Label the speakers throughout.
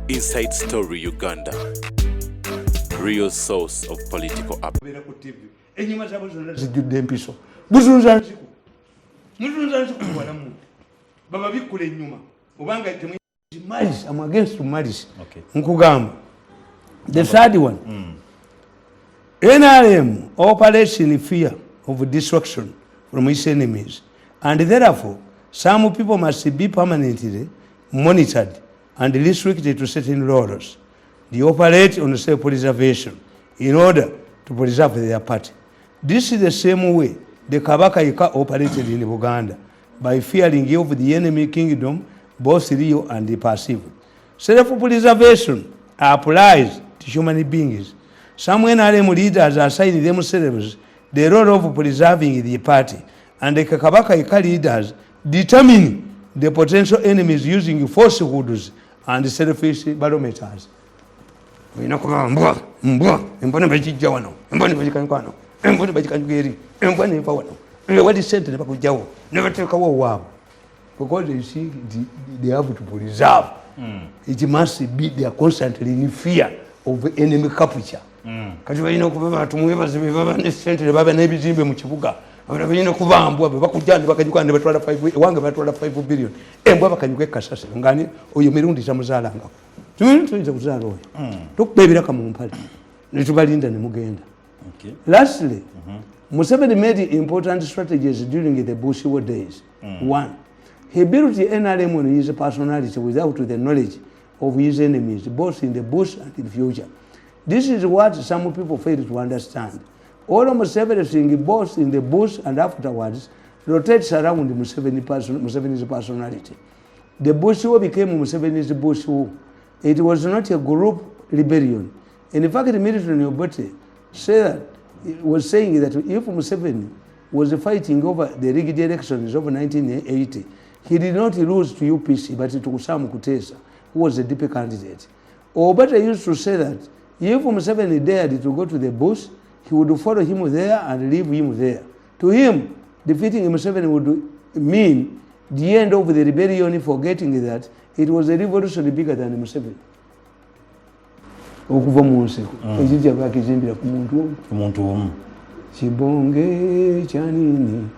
Speaker 1: Inside Story Uganda. Real source of political up.
Speaker 2: I'm against malice. Okay. The third one. NRM operates in fear of destruction from its enemies, and therefore some people must be permanently monitored and restricted to certain roles. They operate on self-preservation in order to preserve their party. This is the same way the Kabaka Ika operated in Uganda, by fearing of the enemy kingdom, both real and passive. Self-preservation applies to human beings. Some NRM leaders assign themselves the role of preserving the party, and the Kabaka Ika leaders determine the potential enemies using falsehoods and selfish barometers. We know mbwa mbona bajijja wano mbona bajikankwano mbona bajikanjeri mbona ifa wano what is said never kujawo never take away wow, because you see they have to preserve. It must be they are constantly in fear of enemy capture. Kati balina okuba tumwe bazibe baba ne center baba ne bizimbe mu kibuga abana balina kubambwa bakujjana bakajukana batwala 5 wange batwala 5 billion embwa bakanyuke kasasa ngani oyo Mirundi samuzalanga tuinza kuzala oyo tukubebera ka mu mpale ne tubalinda ne mugenda. Okay. Lastly, Museveni made important strategies during the Bush War days. One, he built the NRM on his personality without the knowledge of his enemies, both in the bush and in the future. This is what some people fail to understand. Almost everything, both in the bush and afterwards, rotates around Museveni's personality. The Bush War became Museveni's Bush War. It was not a group rebellion. In fact, Milton Obote was saying that if Museveni was fighting over the rigged elections of 1980, he did not lose to UPC, but to Sam Kutesa, who was a DP candidate. Obote used to say that if Museveni dared to go to the bush, he would follow him there and leave him there. To him, defeating Museveni would mean the end of the rebellion, forgetting that it was a revolution bigger than Museveni. Okuva mu nseko ekijja bakizimbira ku muntu omu kibonge kyanini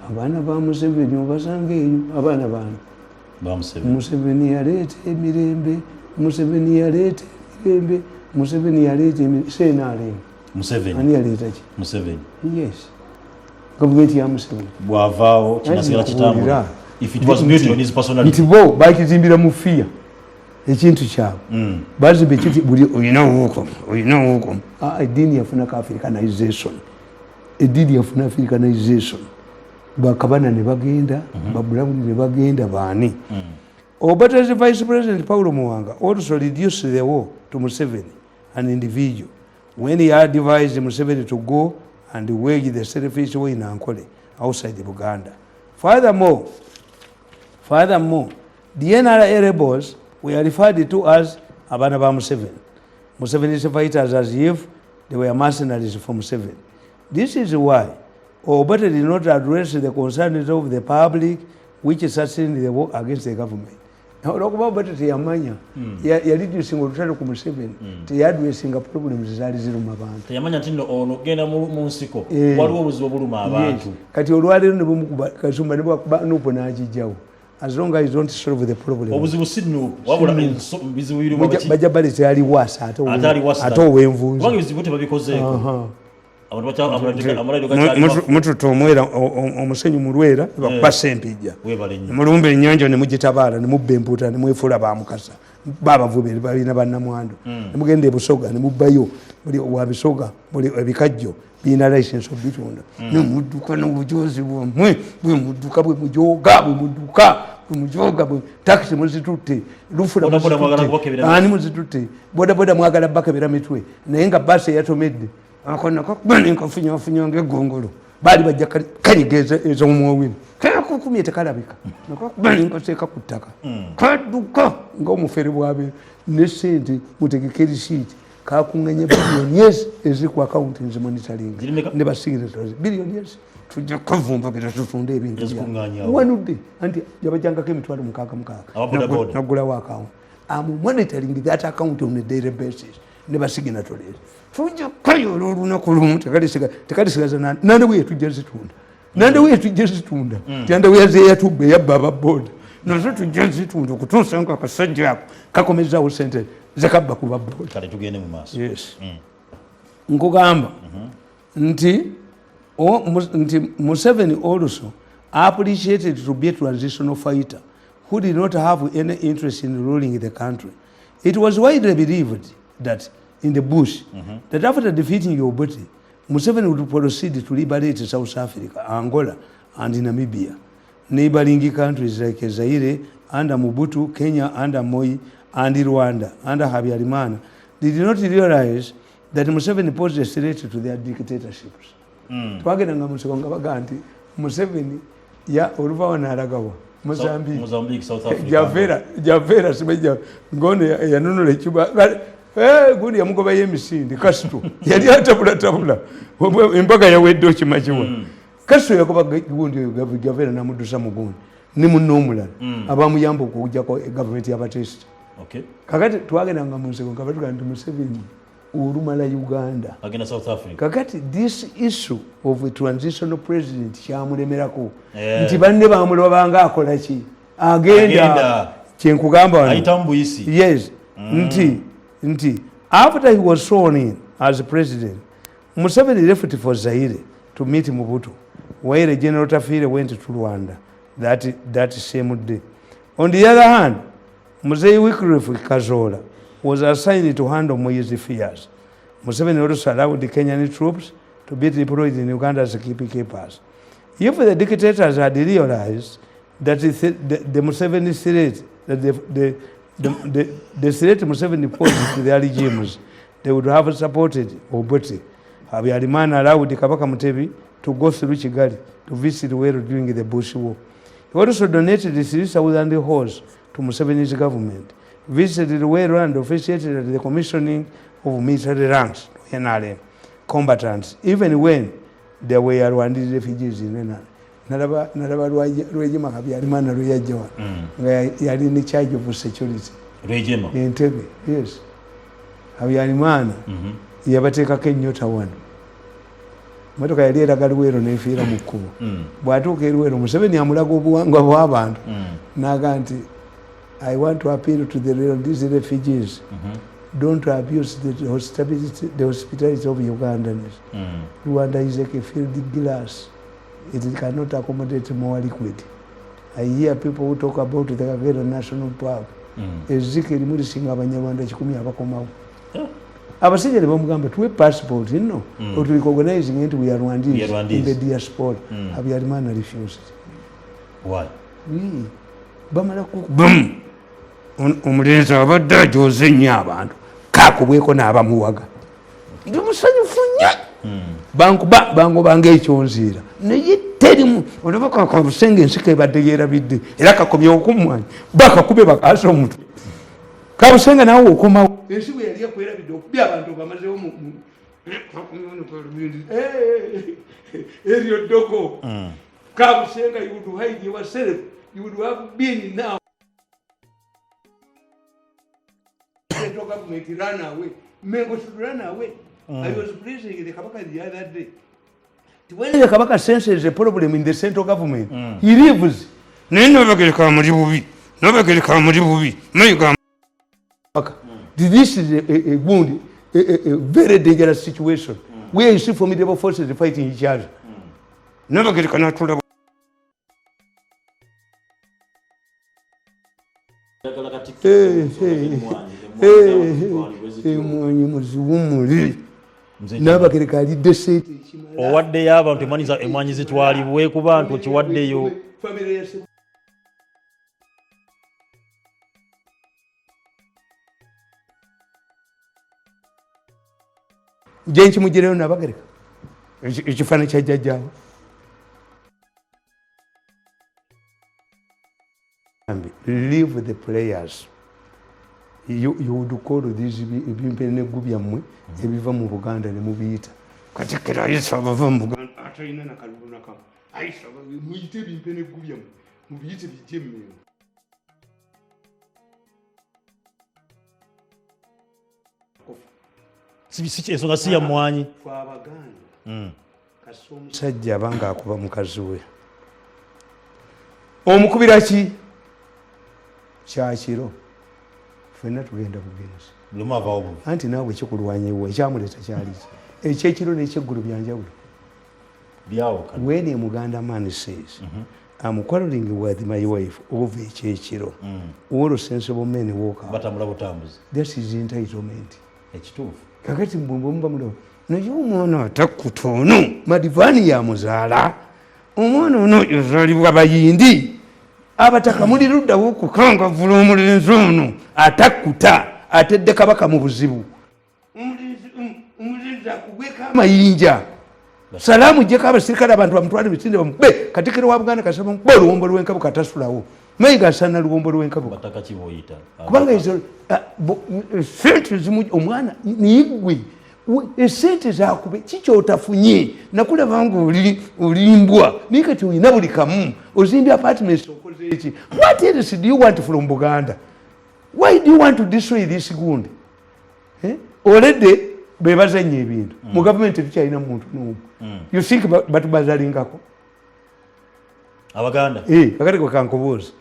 Speaker 2: abaana ba Museveni obasanga eyo abaana bano ba Museveni yaleeta emirembe Museveni yaleeta emirembe Museveni yaleeta senaalemu Museveni ani yaleeta ki Museveni yes gavumenti ya Museveni bwavaawo kinasigala kitambula if it was built on his personality ntibo bakizimbira mu fear ekintu kyabwe bazimbe kiti buli oyina huko edini yafuna Africanization edini yafuna Africanization bakabana ne bagenda babulamu ne bagenda baani Obote's Vice President Paulo Muwanga also reduced the war to Museveni, an individual, when he advised Museveni to go and wage the selfish war in Ankole outside Uganda. Furthermore, the NRA rebels were referred to as Abana ba Museveni. Museveni's fighters as if they were mercenaries from Museveni. This is why Obote did not address the concerns of the public which sustained the war against the government. Olwokuba Obote teyamanya yalidusinga olutalo ku Museveni teyadwesinga problems zaali ziruma abantu teyamanya nti ono genda mu nsiko waliwo obuzibu obuluma abantu kati olwaleero ne bumukuba kasumba ne bwakuba nuupo n'agijjawo. As long as you don't solve the problem. Obuzibu sidno wabula bizibu biri mu bajja balete ali wasa ate owenvunza wangi bizibu tebabikozeeko mututo omwera omusenyu mulwera bakuba sempijja mulumba ennyanja ne mugitabaala ne mubba empuuta ne mwefuula bamukasa babavubi balina bannamwandu ne mugenda ebusoga ne mubbayo buli wabisoga buli ebikajjo birina license obitunda nemudduka n'obujozi bwomwe bwe mudduka bwe mujoga bwe takisi muzitutte lufula ani muzitutte bodaboda mwagala bakebera mitwe naye nga basi eyatomedde akona kakubani nkafunya ngegongolo bali bajja kanyigeza ez'omwowini kakukumye tekalabika nakakubani nkateeka ku ttaka kadduka ng'omufere bwabe ne ssente mutegeke risiiti kakuŋŋanya billions eziri ku account nzi monitoring ne basigira billions tujja kuvumba bira tutunda ebintu wanudde anti yabajjangako emitwalo 6 nagulawo account I'm monitoring that account on a daily basis. Never signatories. Fuja kayo olunaku lumu tekalisigaza nande bwe tujja zitunda. Nande bwe tujja zitunda. Tyanda bwe yaze yatubbe yabba ababooda. Nazo tujja zitunda okutuusa nga akasajja ako kakomezaawo ssente zakabba ku babooda.
Speaker 3: Kale tugende mu maaso.
Speaker 2: Yes. Nkugamba nti Museveni also appreciated to be a transitional fighter who did not have any interest in ruling the country. It was widely believed that in the bush, that after defeating Obote, Museveni would proceed to liberate South Africa, Angola, and Namibia. Neighboring countries like Zaire, under Mobutu, Kenya, under Moi, and Rwanda, under Habyarimana, did not realize that Museveni posed a threat to their dictatorships. Twageranga Museveni baganti Museveni ya oluva wanalagawa
Speaker 3: Mozambique, South Africa.
Speaker 2: Javera sibeja ngone yanunula ekiba gundi yamugoba yemisindi Castro yali atabula embaga yawedde okimakiwa Castro yagoba gundi Javera namudusa mugundi ni munnomulala abamuyamba okujjako government y'abatesita.
Speaker 3: Okay.
Speaker 2: Kakati twagendanga mu nseko nga batugamba nti Museveni olumala Uganda
Speaker 3: agenda South Africa.
Speaker 2: Kakati this issue of a transitional president kyamulemerako nti banne bamulobanga akola ki agenda kyenkugamba wano
Speaker 3: ayita mbuyisi.
Speaker 2: Yes. Nti after he was sworn in as president, Museveni left for Zaire to meet Mobutu, while General Tafire went to Rwanda that same day. On the other hand, Mzee Wycliffe Kazola was assigned to handle Moi's affairs. Museveni also allowed the Kenyan troops to be deployed in Uganda as keepers. If the dictators had realized that the Museveni threat, that the threat Museveni posed to their regimes, they would have supported Obote. Habyarimana allowed Kabaka Mutebi to go through Kigali to visit Wero during the Bush War. He also donated 3,000 horses to Museveni's government, visited Wero and officiated at the commissioning of military ranks, NRM, combatants, even when there were Rwandese refugees in NRM. Nalaba Rwejima Habyarimana Rwejima, yali in charge of security.
Speaker 3: Rwejima?
Speaker 2: Entebbe, yes. Habyarimana, yabateekako ennyota wano. Motoka yali eraga Luwero nefiira mu kkubo. Bw'atuuka Luwero, Museveni amulaga obuwangwa bw'abantu. N'agamba nti, I want to appeal to these refugees. Don't abuse the hospitality of Ugandans. Rwanda is like a filled glass. It cannot accommodate more liquid. I hear people who talk about the Kagera National Park. Ezekiel Murisinga abanyarwanda 10 abakomawo. Abasajja ne bamugamba tuwe passport nno or to recognizing it we are Rwandese in the diaspora. Habyarimana refused.
Speaker 3: Why?
Speaker 2: Bamala ku omulenzi abadde ajoze nnyo abantu kakubweko n'abamuwaga ndi musanyufu nnyo bangobanga ekyonziira naye terimu olaba kakabusenge ensika ebadde yeerabidde era kakomye okumwanyi bakakube bakaasa omutwe kabusenge nawe okomawo ensi bwe yali ekwerabidde okubya abantu bamazewo eryo ddoko kabusenga you would hide yourself, you would have been now the government run away. Mengo should run away. I was praising the Kabaka the other day. When the Kabaka senses a problem in the central government, he leaves. This is a wound, a very dangerous situation where you see formidable forces fighting each other. Never get a mwanyi muziwumuli n'abagereka alidde sente
Speaker 3: owaddeyo abantu emwanyi zitwalibwe ku bantu kiwaddeyo
Speaker 2: nje nkimugireyo n'abagereka ekifaananyi kya jjajjaawe leave the players. You would call these ebimpene gubyammwe ebiva mu Buganda ne mubiyita katikira ayisa bava mu Buganda atayina na kalulu nakamu ayisa muyite ebimpene gubyammwe mubiyite bijje mmwe
Speaker 3: ensonga si ya mmwanyi
Speaker 2: omusajja abanga akuba mukazi we omukubira ki kyakiro fenna tugenda bugenzi anti naawe kikulwanya iwe ekyamuleta kyaliki ekyekiro n'ekyeggulu byanjawulo when a Muganda man says I'm quarreling with my wife over ekyekiro all sensible men walk out that is entitlement kakati mbumbamulo naye omwana atakutono madivani ya muzaala omwana ono yazaalibwa bayindi abataka muli luddawo okukangavula omulenzi ono atakuta atedde kabaka mu buzibu omulenzi akugweko amayinja salaamu jjeko abasirikale abantu bamutwale misinde bamube katikiro wa Buganda kasaba mube oluwombo lw'enkabo katasulawo mayiga asana luwombo lw'enkabo kubanga ezo sente zimu omwana niyigwe esente zakube kikyotafunye nakulaba nga olimbwa naye kati olina buli kamu ozimbye apartments okoze eki what else do you want from Buganda why do you want to destroy this gundi already bebazanya ebintu mu gavumenti tukyalina muntu n'omu you think batubazalingako
Speaker 3: abaganda
Speaker 2: kakati kwe kankubuuza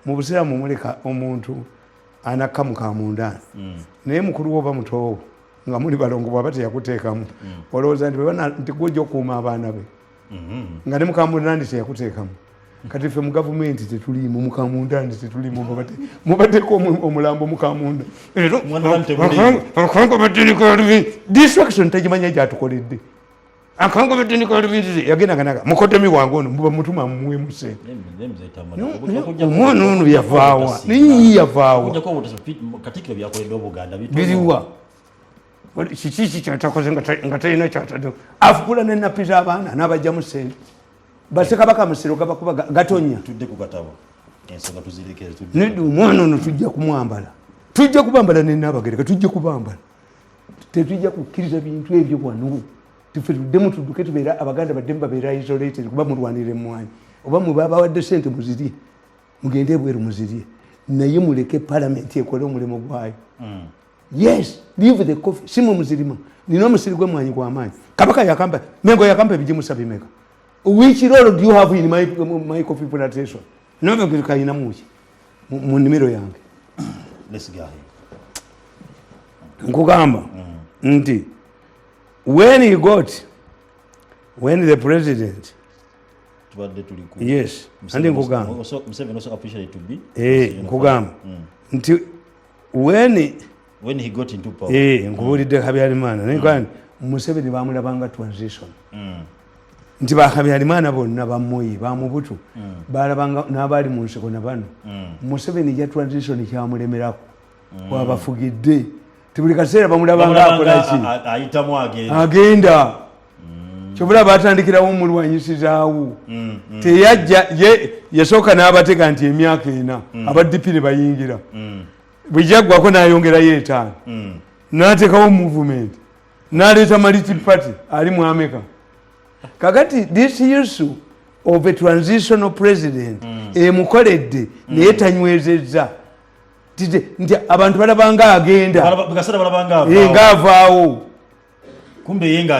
Speaker 2: mu busiraamu muleka omuntu anakamu ka mundani naye mukulu wo bamutoowo nga muli balongo bwaba teyakuteekamu olowooza nti gwojja okuuma abaana be nga ne mukamundandi teyakuteekamu kati ffe mu gavumenti tetuliimu mukamundandi tetuliimu mubateeko omulambo mukamunda akango baddinikalubindi distraction tagimanya gyatukoledde akango baddinikalubindi yagendaganaga mukodomi wange ono muba mutuma mumuwemu sente omwana ono yavaawa naye yavaawa biriwa kiki kyatakoze nga talina kyatadde afukula nenappi z'abaana n'abajjamu sente basekabaka musiro gabakuba gatonya nedde omwana ono tujja kumwambala tujja kubambala nenabagereka tujja kubambala tetujja kukkiriza bintu ebyo wano tufe tuddemu tudduke tubeera abaganda baddemu babeera isolated kuba mulwanire emmwanyi oba mubabawadde sente muzirye mugende ebweru muzirye naye muleke palamenti ekole omulimu gwayo yes leave the coffee simu muzirima nina omusiri gw'emmwanyi gw'amaanyi kabaka yakampa mengo yakampa ebijimusa bimeka which role do you have in my coffee plantation nobe kayina muki mu nimiro yange nkugamba nti when the president yes andi nkugamba nkugamba nti
Speaker 3: when he got into power
Speaker 2: nkubulidde Habyarimana naye Museveni bamulabanga transition nti Habyarimana bonna bamuyi bamubutu balabanga n'abali mu nsiko na bano Museveni ya transition kyamulemerako wabafugidde tibuli kaseera bamulabanga akolaki
Speaker 3: ayitamu
Speaker 2: agenda kyobula batandikirawo omulwanyisizaawo teyajja yasooka n'abatega nti emyaka ena abadipire bayingira bwejaggwako n'ayongerayo 5 n'ateekawo movement n'aleeta multi party ali mu America kakati this issue of a transitional president emukoledde naye tanywezezza nti abantu balabanga agenda ng'avaawo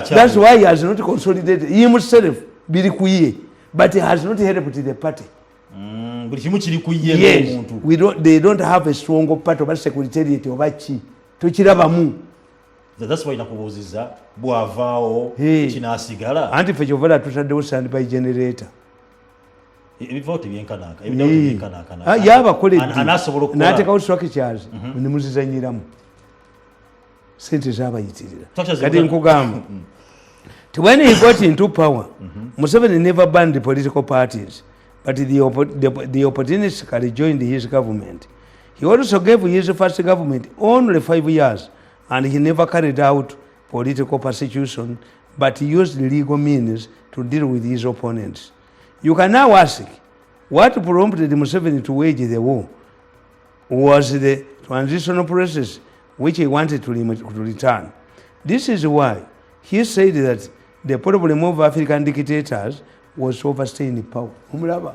Speaker 2: that's why he has not consolidated himself biri kuye but he has not helped the party yes they don't have a strong party oba secretariat oba ki tokirabamu
Speaker 3: that's why nakubuuziza bwavaawo kinasigala
Speaker 2: anti ffe kyovala tutaddewo standby generator
Speaker 3: ebivooti byenkanaka
Speaker 2: yabakoledde n'ateekawo structures nemuzizanyiramu sente zabayitirira kati nkugamba when he got into power Museveni never banned the political parties but the opportunists joined his government. He also gave his first government only 5 years and he never carried out political persecution but used legal means to deal with his opponents. You can now ask, what prompted Museveni to wage the war? Was the transitional process which he wanted to return. This is why he said that the problem of African dictators was overstaying power. Umulaba.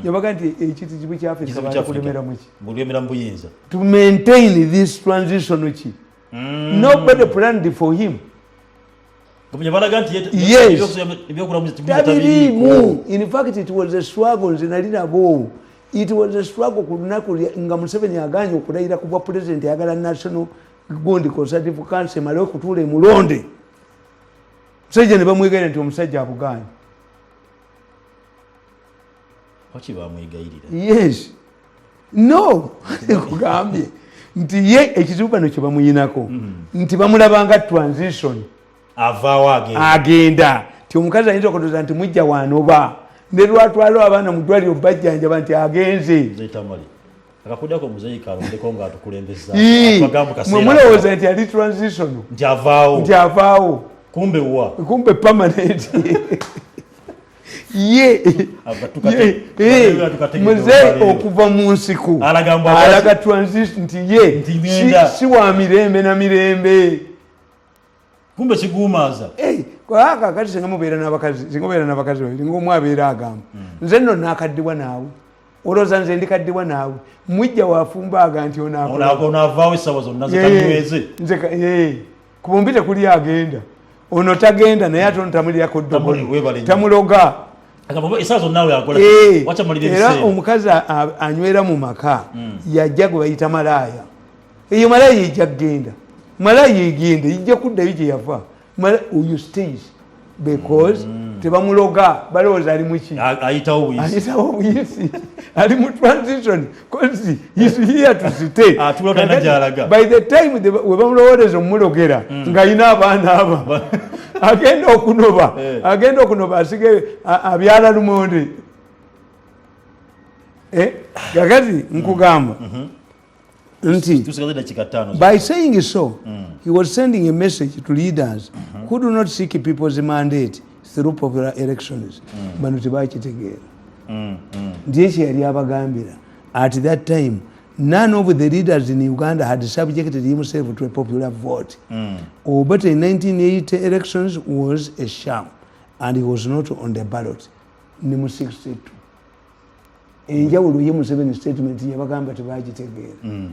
Speaker 2: Yabaga nti ekitikibu kya Africa kulemera muki.
Speaker 3: Bulemera mbuyinza.
Speaker 2: To maintain this transition ki. Nobody planned for him. Yes. In fact, it was a struggle. It was a struggle. Nga Museveni aganye okulayira kuba president yagala National Gondi Consultative Council male okutula mulonde. Musajja ne bamwegayira nti omusajja abuganye.
Speaker 3: Wachi bamwegayirira?
Speaker 2: Yes. No. Kugambye nti ye ekizibu no kye bamuyinako nti bamulabanga transition
Speaker 3: avaawo
Speaker 2: agenda ti omukazi ayinza okutoza nti mujja wanoba ne lwatwala abaana mu ddwaliro bajjanjaba nti agenze
Speaker 3: Tamale akakuddako muzeeyi kalondeko nga atukulembeza
Speaker 2: mulowooza nti ali transition
Speaker 3: nti avaawo kumbe permanent ye muzeeyi okuva mu nsiko alaga transition nti ye si wa mirembe na mirembe kumbe kigumaza
Speaker 2: kakati singa mubeera n'abakazi babiri ng'omu abeera agamba nze nno naakaddibwa naawe olowooza nze ndikaddibwa naawe mujja wafumba nti
Speaker 3: onaavaawo essaawa zonna zitanyweze
Speaker 2: kubumbi tekuli agenda ono tagenda naye ate ono tamulirako ddoboli tamuloga era omukazi anywera mu maka yajja gwe bayita malaaya eyo malaaya ejja kgenda malaaya egenda ijja kuddayo gye yava oyo stays because tebamuloga balowooza ali muki
Speaker 3: ayitawo
Speaker 2: buyisi ali mu transition because he's here to stay by the time we bamulowooleza omulogera ng'ayina abaana aba agenda okunoba asige abyala lumonde kakati nkugamba nti by saying so he was sending a message to leaders who do not seek people's mandate through popular elections bano tebakitegeera nti ekyo yali abagambira at that time none of the leaders in Uganda had subjected himself to a popular vote but in 1980 elections was a sham and he was not on the ballot ne mu 62 enjawulo ye Museveni statement yabagamba tebagitegeera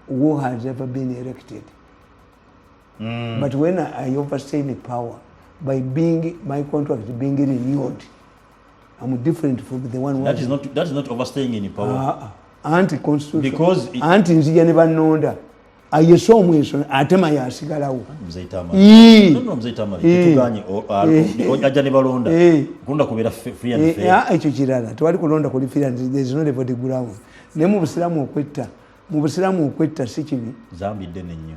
Speaker 2: who has ever been elected but when I overstay the power by being my contract being renewed I'm different from the one
Speaker 3: that is not overstaying any power
Speaker 2: anti-constitution
Speaker 3: because
Speaker 2: anti-nzija ne bannonda ayeso omweso atema yasigalawo
Speaker 3: ajja ne balonda kulonda kubeera free and fair
Speaker 2: ekyo kirala tewali kulonda kuli free and there is no level ground ne mu busiramu okwetta si kibi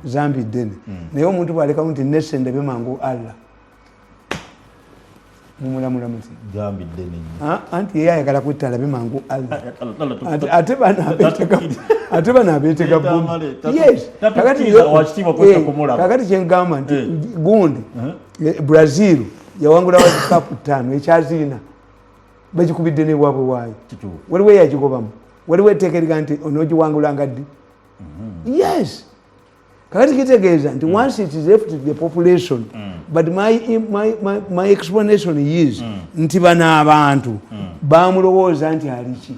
Speaker 2: zambi ddene naye omuntu bwalekawo nti nesende bemangu Allah mumulamula muti
Speaker 3: zambi ddene
Speaker 2: anti yeye ayagala kwetta alabe mangu Allah ate bana abeetega bundi yes kakati kyengamba nti gundi Brazil yawangula World Cup 5 ekyaziina bagikubidde ne bwabwe waayo waliwo yagigobamu waliwo etteeka eriga nti onoogiwangulanga ddi yes kakati kitegeeza nti once it is left to the population but my explanation is nti bano abantu bamulowooza nti aliki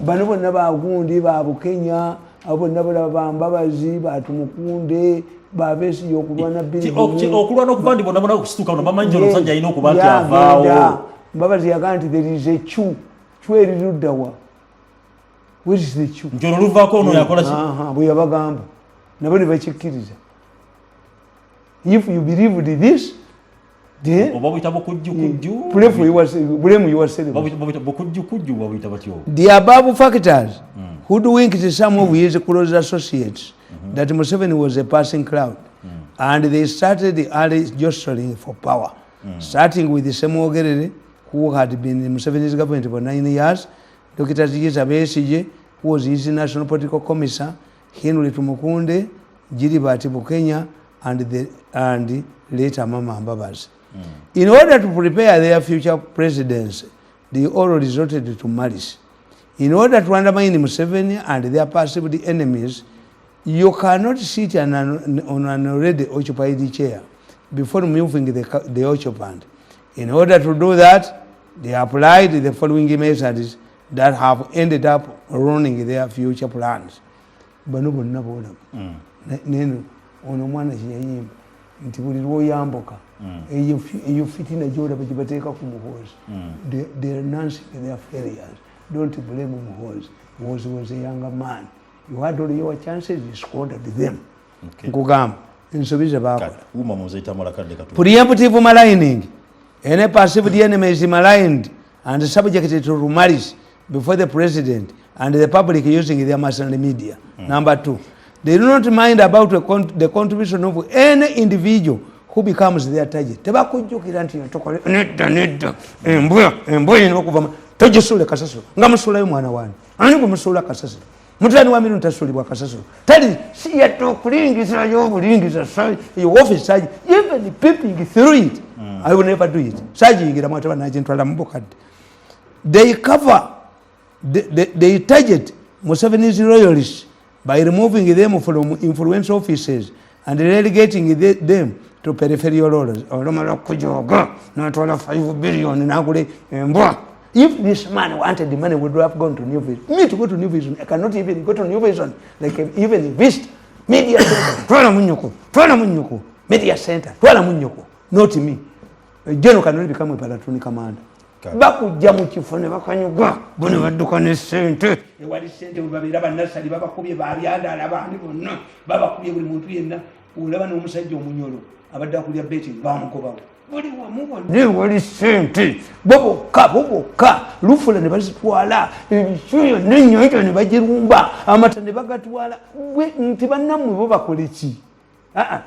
Speaker 2: bano bonna bagundi babukenya abo bonna balaba bambabazi batumukunde babesi yokulwana
Speaker 3: okulwana okuva ndi bonna bonna okusituka bano bamanyi omusajja alina okuba nti avaawo
Speaker 2: mbabazi yagaa nti there is a chu eriruddawa where is the chu
Speaker 3: nti ono luvaako ono yakola ki
Speaker 2: bwe yabagamba nabo ne bakikkiriza if you believed this then
Speaker 3: oba buyita bukujjukujju
Speaker 2: blame yourself
Speaker 3: bukujjukujju babuyita batyo
Speaker 2: the above factors hoodwinked some of his close associates that Museveni was a passing cloud and they started early jostling for power starting with Semogerere who had been in Museveni's government for 9 years, Dr. Zigisa Besigye who was his national political commissar, Henry Tumukunde, Gilbert Bukenya and later Mama Mbabazi. In order to prepare their future presidents, they all resorted to malice. In order to undermine Museveni and their perceived enemies, you cannot sit on an already occupied chair before moving the occupant. In order to do that, they applied the following methods that have ended up ruining their future plans. Bano bonna boona neno ono mwana kyeyayimba nti buli lwoyambuka eyo fitina gyolaba gyebateeka ku muhoozi they're announcing their failures. Don't blame muhoozi. Muhoozi was a younger man. You had all your chances, you squandered them. Nkugamba ensobi ze baakola. Preemptive maligning. Any passive enemy is maligned and subjected to rumors before the president and the public using their mass media. Number 2, they do not mind about the contribution of any individual who becomes their target. Tebakujjukira nti yatokole nedda embwa ino okuva tojisule kasasiro nga musulayo mwana wani ani kumusula kasasiro mutani wa Mirundi tasulibwa kasasiro tali si yatokulingiza yobulingiza sai your office saji even peeping through it. I will never do it. Saji ingira mwataba naje ntwala mbokadde. They cover they target Museveni's loyalists by removing them from influence offices and relegating them to peripheral roles. Olomala kujoga natwala 5 billion nagule embwa. If this man wanted the money, would have gone to New Vision. Me to go to New Vision, I cannot even go to New Vision. Like even invest media center. Twala munyoko. Media center. Twala munyoko. Not me. General cannot become a palatoni commander. Bakujja mu kifo ne bakanyuga bone badduka ne sente ewali sente babira banasali babakubye babyanda abandi bonna babakubye buli muntu yenna olaba n'omusajja omunyolo abadde akulya beti bamugobawo buli wamu ne wali sente boboka lufula ne bazitwala ebisuyo n'ennyonjo ne bagirumba amata ne bagatwala nti bannammwe bo bakola ki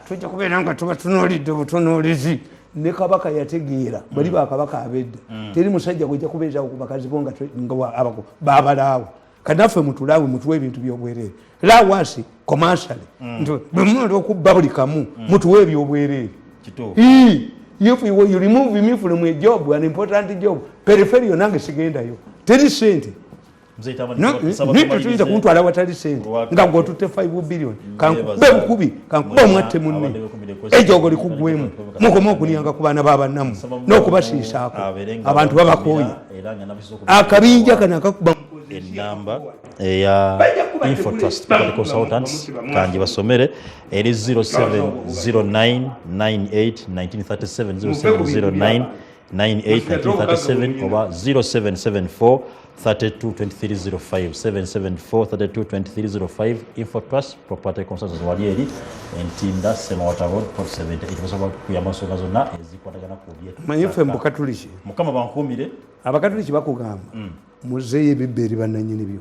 Speaker 2: tujja kubeera nga tubatunuulidde butunuulizi ne kabaka yategeera bali bakabaka abedda teri musajja gwe jakubeeza ku bakazi bonga abako babalaawo kanaffe mutulaawe mutuwe ebintu by'obwereere lawasi commercially bwemunali okubba buli kamu mutuwe ebyobwereere. If you remove me from a job, an important job, peripheral nange sigendayo teri sente nituyita kuntwala watali sente nga gwotute 5 billion kankube bukubi kankuba omwatte munne ejogo likugwemu mukoma okunyanga ku baana b'abannamu n'okubasiisaako abantu babakooye akabinja kano akakuba
Speaker 4: enamba eya Infotrust Property Consultants kanji basomere eri 0709981937 0709981937 oba 0774 322305 774 322305 Infotrust Property Consultants wali eri entinda Semawata Road Port 78 basobola kuyamba nsonga zonna ezikwatagana ku byetu
Speaker 2: manyife mbukatuliki
Speaker 4: mukama bankumire
Speaker 2: abakatuliki bakugamba muzeeyo ebibbeeri bannanyini byo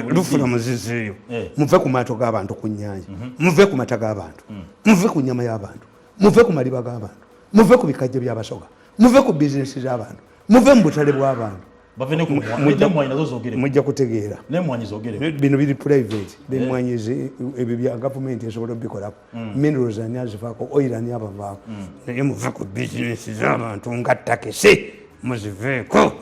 Speaker 2: lufula muzizeeyo muve ku maato g'abantu ku nnyanja muve ku mata g'abantu muve ku nnyama y'abantu muve ku maliba g'abantu muve ku bikajjo by'abasoga muve ku bizinesi z'abantu muve mu butale bw'abantu mujja kutegeera bino biri private bemwanyize ebyo bya gavumenti esobola obikolako minerals ani azifaako oil ani abavaako naye muve ku bizinesi z'abantu nga takisi muziveeko